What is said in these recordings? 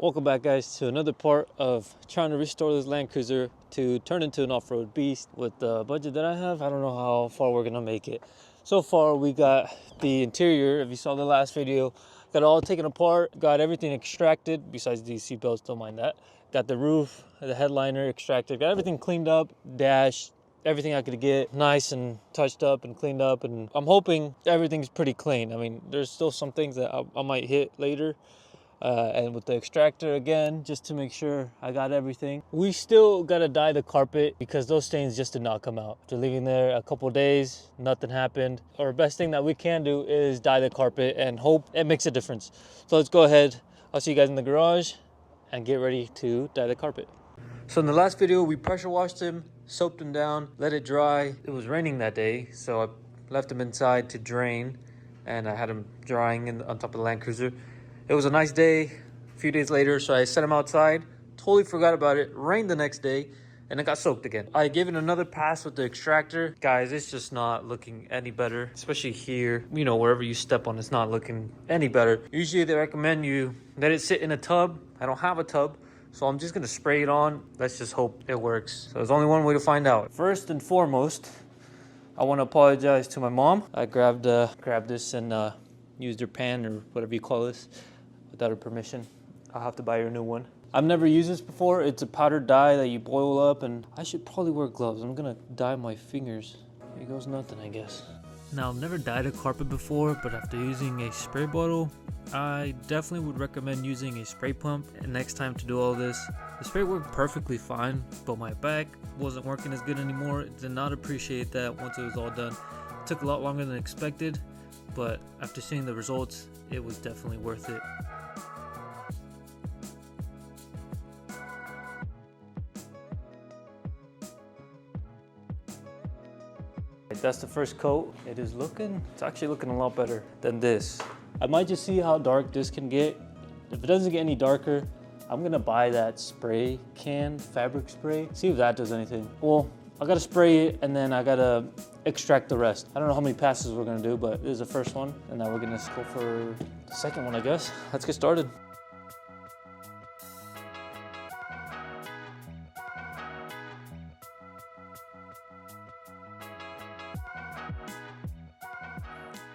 Welcome back, guys, to another part of trying to restore this Land Cruiser to turn into an off-road beast. With the budget that I have, I don't know how far we're gonna make it. So far, we got the interior, if you saw the last video, got it all taken apart, got everything extracted, besides these seat belts, don't mind that. Got the roof, the headliner extracted, got everything cleaned up, dash, everything I could get nice and touched up and cleaned up, and I'm hoping everything's pretty clean. I mean, there's still some things that I might hit later. And with the extractor again, just to make sure I got everything. We still gotta dye the carpet because those stains just did not come out. After leaving there a couple days, nothing happened. Our best thing that we can do is dye the carpet and hope it makes a difference. So let's go ahead. I'll see you guys in the garage and get ready to dye the carpet. So in the last video, we pressure washed him, soaped him down, let it dry. It was raining that day, so I left him inside to drain, and I had him drying on top of the Land Cruiser. It was a nice day. A few days later, so I set him outside. Totally forgot about it. Rained the next day, and it got soaked again. I gave it another pass with the extractor. Guys, it's just not looking any better, especially here. You know, wherever you step on, it's not looking any better. Usually they recommend you let it sit in a tub. I don't have a tub, so I'm just gonna spray it on. Let's just hope it works. So there's only one way to find out. First and foremost, I want to apologize to my mom. I grabbed this and used her pan or whatever you call this without her permission. I'll have to buy her a new one. I've never used this before. It's a powdered dye that you boil up, and I should probably wear gloves. I'm gonna dye my fingers. Here goes nothing, I guess. Now, I've never dyed a carpet before, but after using a spray bottle, I definitely would recommend using a spray pump next time to do all this. The spray worked perfectly fine, but my back wasn't working as good anymore. Did not appreciate that once it was all done. It took a lot longer than expected, but after seeing the results, it was definitely worth it. That's the first coat. It's actually looking a lot better than this. I might just see how dark this can get. If it doesn't get any darker, I'm gonna buy that spray can, fabric spray, see if that does anything. Well, I gotta spray it and then I gotta extract the rest. I don't know how many passes we're gonna do, but this is the first one. And now we're gonna go for the second one, I guess. Let's get started.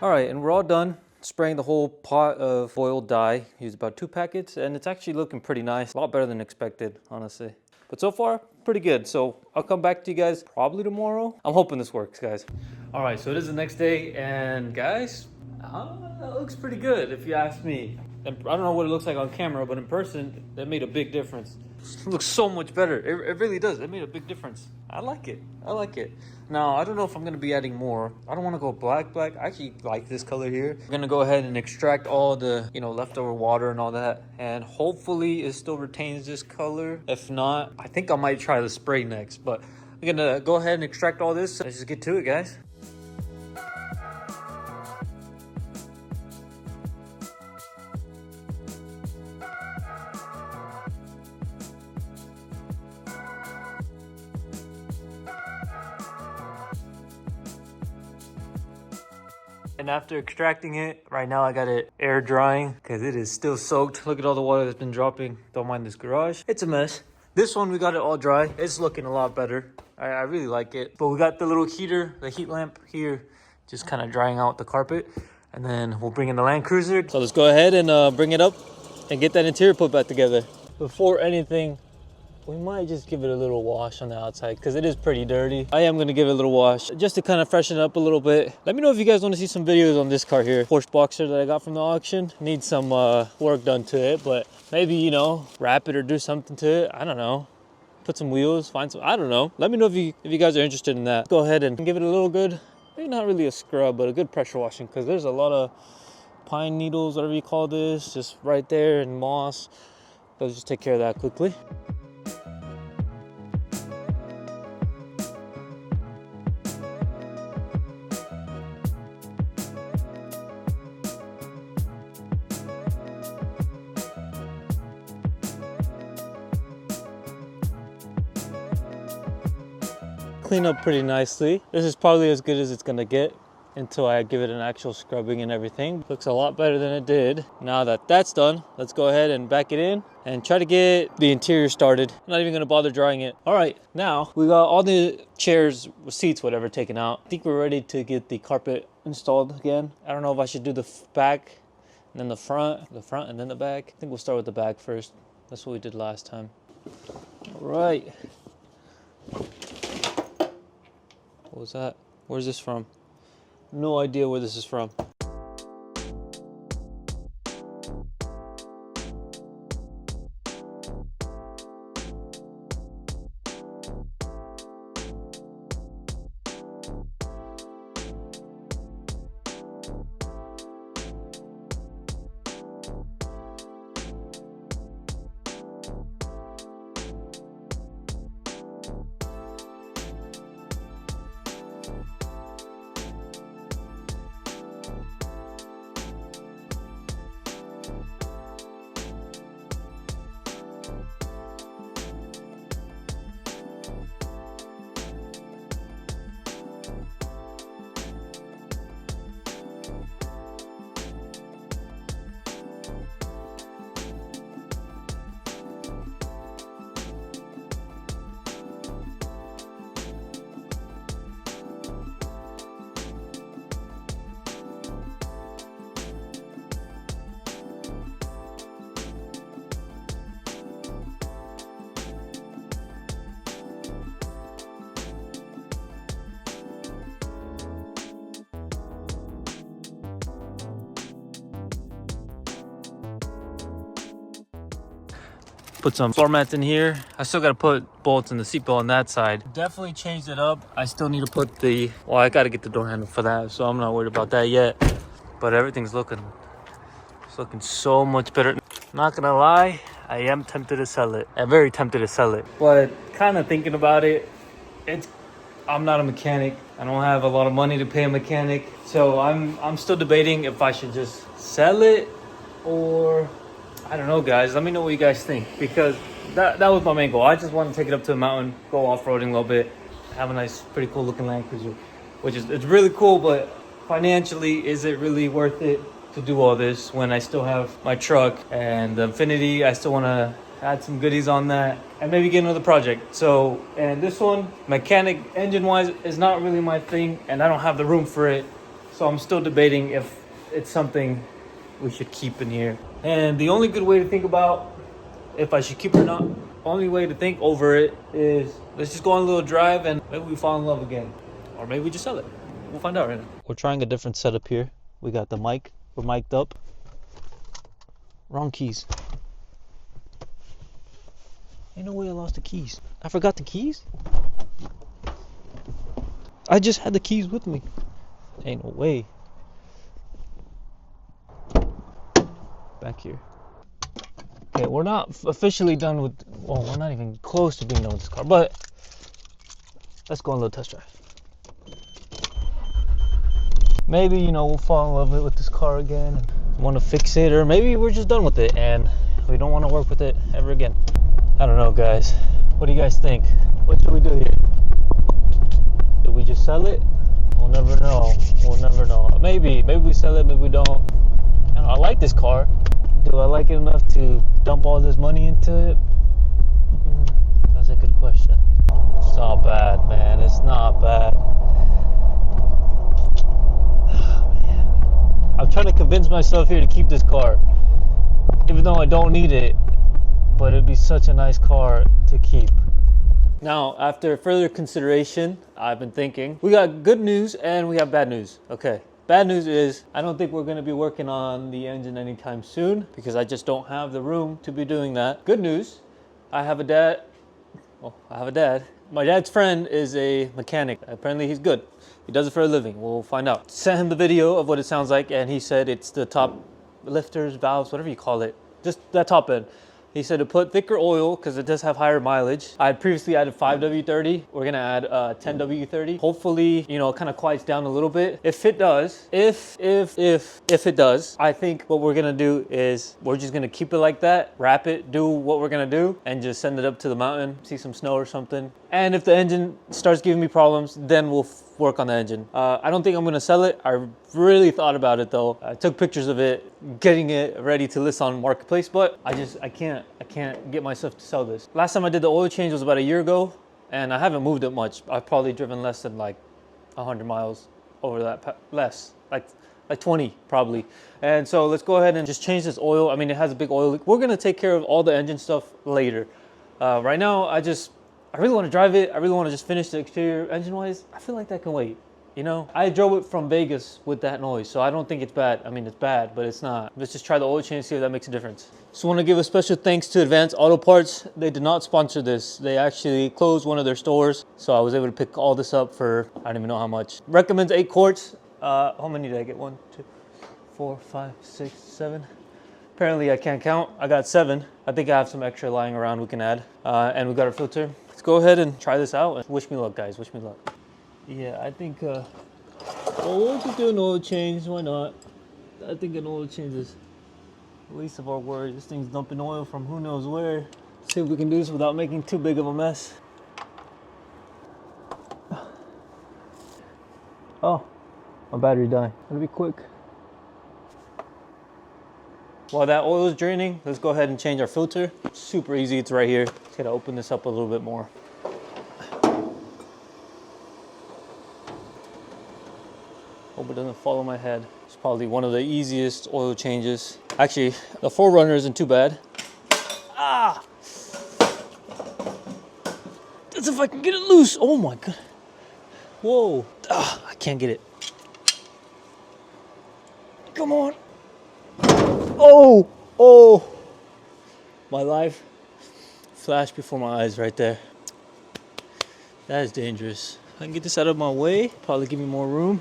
All right, and we're all done spraying the whole pot of oil dye. Used about 2 packets, and it's actually looking pretty nice. A lot better than expected, honestly. But so far, pretty good. So I'll come back to you guys probably tomorrow. I'm hoping this works, guys. All right, so it is the next day, and guys, that looks pretty good if you ask me. And I don't know what it looks like on camera, but in person, that made a big difference. It looks so much better. It really does. It made a big difference. I like it. I like it. Now, I don't know if I'm going to be adding more. I don't want to go black. I actually like this color here. I'm going to go ahead and extract all the, leftover water and all that. And hopefully it still retains this color. If not, I think I might try the spray next. But I'm going to go ahead and extract all this. Let's just get to it, guys. And after extracting it, right now I got it air drying because it is still soaked. Look at all the water that's been dropping. Don't mind this garage. It's a mess. This one, we got it all dry. It's looking a lot better. I really like it. But we got the little heater, the heat lamp here, just kind of drying out the carpet. And then we'll bring in the Land Cruiser. So let's go ahead and bring it up and get that interior put back together. Before anything, we might just give it a little wash on the outside because it is pretty dirty. I am going to give it a little wash just to kind of freshen it up a little bit. Let me know if you guys want to see some videos on this car here. Porsche Boxer that I got from the auction. Needs some work done to it, but maybe, wrap it or do something to it. I don't know. Put some wheels, find some, I don't know. Let me know if you guys are interested in that. Go ahead and give it a little good, maybe not really a scrub, but a good pressure washing because there's a lot of pine needles, whatever you call this, just right there, and moss. Let's just take care of that quickly. Clean up pretty nicely. This is probably as good as it's gonna get. until I give it an actual scrubbing and everything. Looks a lot better than it did. Now that that's done, let's go ahead and back it in and try to get the interior started. I'm not even gonna bother drying it. All right, now we got all the chairs, seats, whatever, taken out. I think we're ready to get the carpet installed again. I don't know if I should do the back and then the front and then the back. I think we'll start with the back first. That's what we did last time. All right. What was that? Where's this from? No idea where this is from. Put some floor mats in here. I still gotta put bolts in the seatbelt on that side. Definitely changed it up. I still need to put the, well, I gotta get the door handle for that, so I'm not worried about that yet. But everything's looking so much better. Not gonna lie, I am tempted to sell it. I'm very tempted to sell it. But kind of thinking about it, I'm not a mechanic. I don't have a lot of money to pay a mechanic. So I'm still debating if I should just sell it or, I don't know, guys. Let me know what you guys think, because that was my main goal. I just want to take it up to the mountain, go off-roading a little bit, have a nice, pretty cool looking Land Cruiser, which is, it's really cool, but financially, is it really worth it to do all this when I still have my truck and the Infinity? I still want to add some goodies on that and maybe get another project. So, and this one, mechanic engine-wise, is not really my thing, and I don't have the room for it. So I'm still debating if it's something we should keep in here. And the only good way to think about if I should keep it or not, only way to think over it is, let's just go on a little drive and maybe we fall in love again. Or maybe we just sell it. We'll find out right now. We're trying a different setup here. We got the mic. We're mic'd up. Wrong keys. Ain't no way I lost the keys. I forgot the keys? I just had the keys with me. Ain't no way. Back here. Okay, we're not officially done with, well, we're not even close to being done with this car, but let's go on a little test drive. Maybe, you know, we'll fall in love with this car again and want to fix it, or maybe we're just done with it and we don't want to work with it ever again. I don't know, guys. What do you guys think? What should we do here? Do we just sell it? We'll never know. We'll never know. Maybe we sell it, maybe we don't. I don't know, I like this car. Do I like it enough to dump all this money into it? That's a good question. It's not bad, man. It's not bad. Oh, man. I'm trying to convince myself here to keep this car, even though I don't need it, but it'd be such a nice car to keep. Now, after further consideration, I've been thinking, we got good news and we have bad news. Okay. Bad news is I don't think we're going to be working on the engine anytime soon because I just don't have the room to be doing that. Good news, I have a dad. Well, I have a dad. My dad's friend is a mechanic. Apparently he's good. He does it for a living. We'll find out. Sent him the video of what it sounds like, and he said it's the top lifters, valves, whatever you call it. Just that top end. He said to put thicker oil because it does have higher mileage. I had previously added 5W30. We're gonna add 10W30. Hopefully, you know, it kind of quiets down a little bit. If it does, if it does, I think what we're gonna do is we're just gonna keep it like that, wrap it, do what we're gonna do, and just send it up to the mountain, see some snow or something, And if the engine starts giving me problems, then we'll work on the engine. I don't think I'm gonna sell it. I really thought about it though. I took pictures of it, getting it ready to list on Marketplace, but I can't get myself to sell this. Last time I did the oil change was about a year ago, and I haven't moved it much. I've probably driven less than like 100 miles over that, less, like 20 probably. And so let's go ahead and just change this oil. I mean, it has a big oil leak. We're gonna take care of all the engine stuff later. Right now, I really want to drive it. I really want to just finish the exterior engine-wise. I feel like that can wait, you know? I drove it from Vegas with that noise, so I don't think it's bad. I mean, it's bad, but it's not. Let's just try the oil change, see if that makes a difference. Just want to give a special thanks to Advanced Auto Parts. They did not sponsor this. They actually closed one of their stores, so I was able to pick all this up for, I don't even know how much. Recommends 8 quarts. How many did I get? 1, 2, 4, 5, 6, 7. Apparently I can't count. I got 7. I think I have some extra lying around we can add. And we got our filter. Let's go ahead and try this out. Wish me luck, guys. Wish me luck. Yeah, I think, well, we'll just do an oil change. Why not? I think an oil change is the least of our worries. This thing's dumping oil from who knows where. Let's see if we can do this without making too big of a mess. Oh, my battery died. Gotta be quick. While that oil is draining, let's go ahead and change our filter. Super easy, it's right here. Just gotta open this up a little bit more. Hope it doesn't fall on my head. It's probably one of the easiest oil changes. Actually, the 4Runner isn't too bad. Ah! That's if I can get it loose. Oh my God. Whoa. Ah, I can't get it. Come on. Oh, oh, my life flashed before my eyes right there. That is dangerous. If I can get this out of my way, probably give me more room.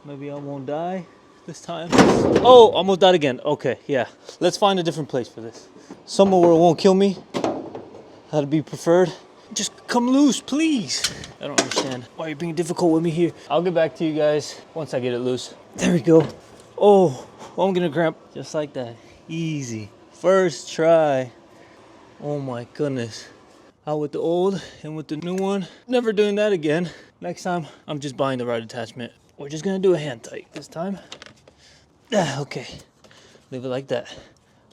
Maybe I won't die this time. Oh, almost died again. Okay, yeah. Let's find a different place for this. Somewhere where it won't kill me. That'd be preferred. Just come loose, please. I don't understand why you're being difficult with me here. I'll get back to you guys once I get it loose. There we go. Oh, well, I'm gonna cramp just like that. Easy. First try. Oh my goodness. Out with the old and with the new one. Never doing that again. Next time, I'm just buying the right attachment. We're just gonna do a hand tight this time. Okay, leave it like that.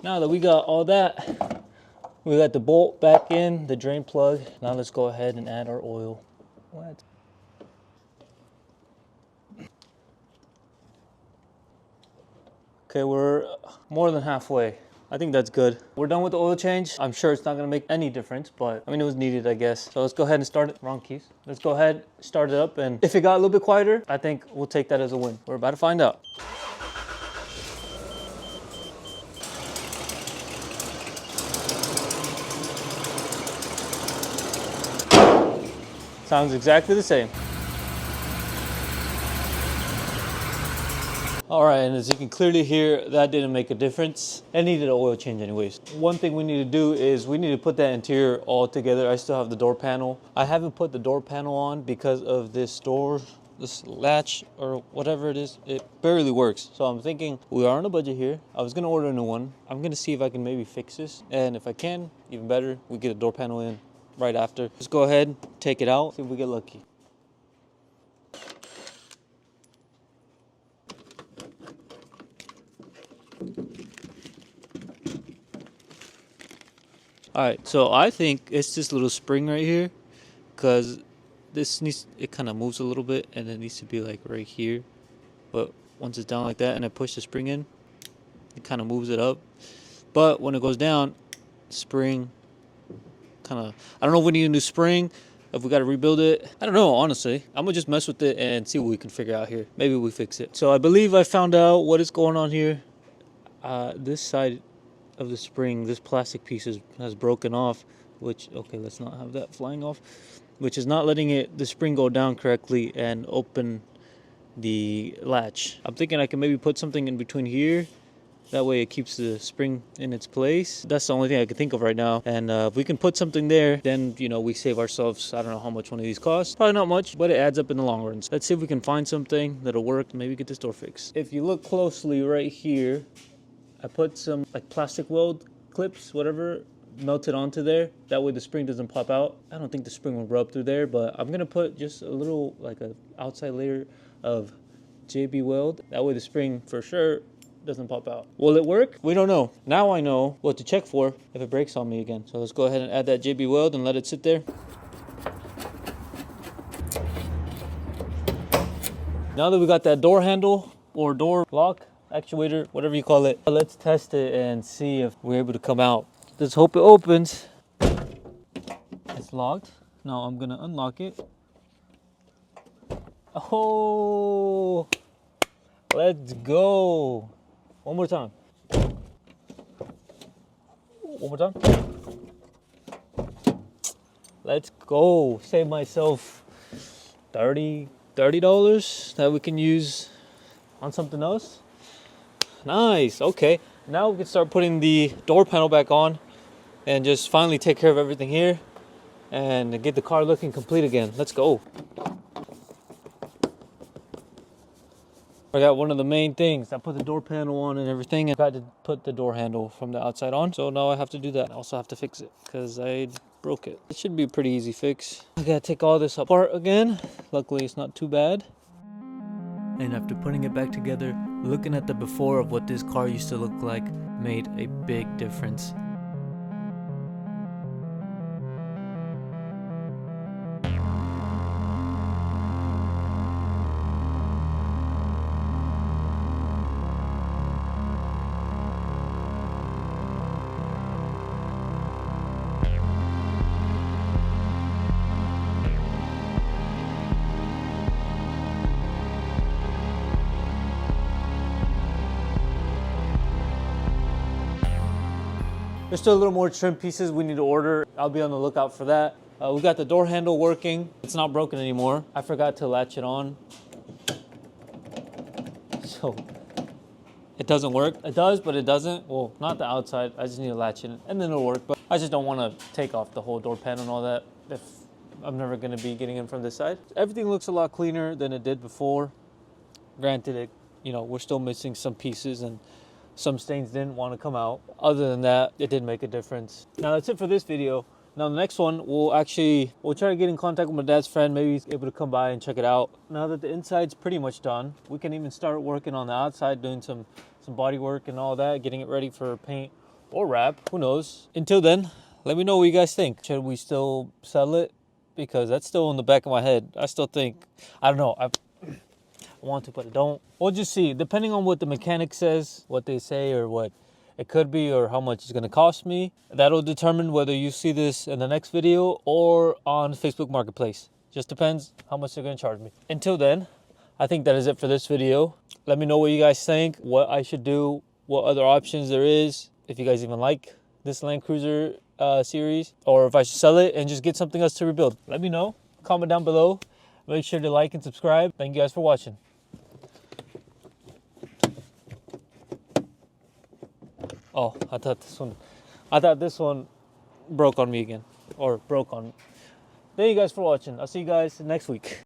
Now that we got all that, we got the bolt back in, the drain plug. Now let's go ahead and add our oil. What? Okay, we're more than halfway. I think that's good. We're done with the oil change. I'm sure it's not gonna make any difference, but I mean, it was needed, I guess. So let's go ahead and start it. Wrong keys. Let's go ahead, start it up, and if it got a little bit quieter, I think we'll take that as a win. We're about to find out. Sounds exactly the same. All right, and as you can clearly hear, that didn't make a difference. It needed an oil change anyways. One thing we need to do is we need to put that interior all together. I still have the door panel. I haven't put the door panel on because of this door, this latch or whatever it is. It barely works. So I'm thinking we are on a budget here. I was gonna order a new one. I'm gonna see if I can maybe fix this. And if I can, even better, we get a door panel in right after. Let's go ahead, take it out, see if we get lucky. All right, so I think it's this little spring right here, because this needs, it kind of moves a little bit, and it needs to be like right here. But once it's down like that and I push the spring in, it kind of moves it up. But when it goes down, spring kind of, I don't know if we need a new spring, if we got to rebuild it. I don't know, honestly. I'm gonna just mess with it and see what we can figure out here. Maybe we fix it. So I believe I found out what is going on here. This side of the spring, this plastic piece has broken off, which, okay, let's not have that flying off, which is not letting the spring go down correctly and open the latch. I'm thinking I can maybe put something in between here. That way it keeps the spring in its place. That's the only thing I can think of right now. And if we can put something there, then, you know, we save ourselves, I don't know how much one of these costs. Probably not much, but it adds up in the long run. So let's see if we can find something that'll work, maybe get this door fixed. If you look closely right here, I put some like plastic weld clips, whatever, melted onto there. That way the spring doesn't pop out. I don't think the spring will rub through there, but I'm gonna put just a little, like a outside layer of JB weld. That way the spring for sure doesn't pop out. Will it work? We don't know. Now I know what to check for if it breaks on me again. So let's go ahead and add that JB weld and let it sit there. Now that we got that door handle or door lock, actuator, whatever you call it, let's test it and see if we're able to come out. Let's hope it opens. It's locked. Now I'm gonna unlock it. Oh, let's go. One more time. One more time. Let's go. Save myself $30 that we can use on something else. Nice. Okay. Now we can start putting the door panel back on and just finally take care of everything here and get the car looking complete again. Let's go. I got one of the main things. I put the door panel on and everything. I got to put the door handle from the outside on. So now I have to do that. I also have to fix it because I broke it. It should be a pretty easy fix. I gotta take all this apart again. Luckily it's not too bad. And after putting it back together, looking at the before of what this car used to look like made a big difference. There's still a little more trim pieces we need to order. I'll be on the lookout for that. We got the door handle working. It's not broken anymore. I forgot to latch it on. So it doesn't work. It does, but it doesn't. Well, not the outside. I just need to latch it and then it'll work. But I just don't want to take off the whole door panel and all that if I'm never going to be getting in from this side. Everything looks a lot cleaner than it did before. Granted, we're still missing some pieces and some stains didn't want to come out. Other than that, it did make a difference. Now that's it for this video. Now the next one, we'll try to get in contact with my dad's friend. Maybe he's able to come by and check it out. Now that the inside's pretty much done, we can even start working on the outside, doing some body work and all that, getting it ready for paint or wrap, who knows. Until then, let me know what you guys think. Should we still sell it? Because that's still in the back of my head. I still think, I don't know, I want to, but I don't. We'll just see, depending on what the mechanic says, what they say, or what it could be, or how much it's going to cost me. That'll determine whether you see this in the next video or on Facebook Marketplace. Just depends how much they're going to charge me. Until then, I think that is it for this video. Let me know what you guys think, what I should do, what other options there is, if you guys even like this Land Cruiser series, or if I should sell it and just get something else to rebuild. Let me know. Comment down below. Make sure to like and subscribe. Thank you guys for watching. Oh, I thought this one broke on me again, or broke on me. Thank you guys for watching. I'll see you guys next week.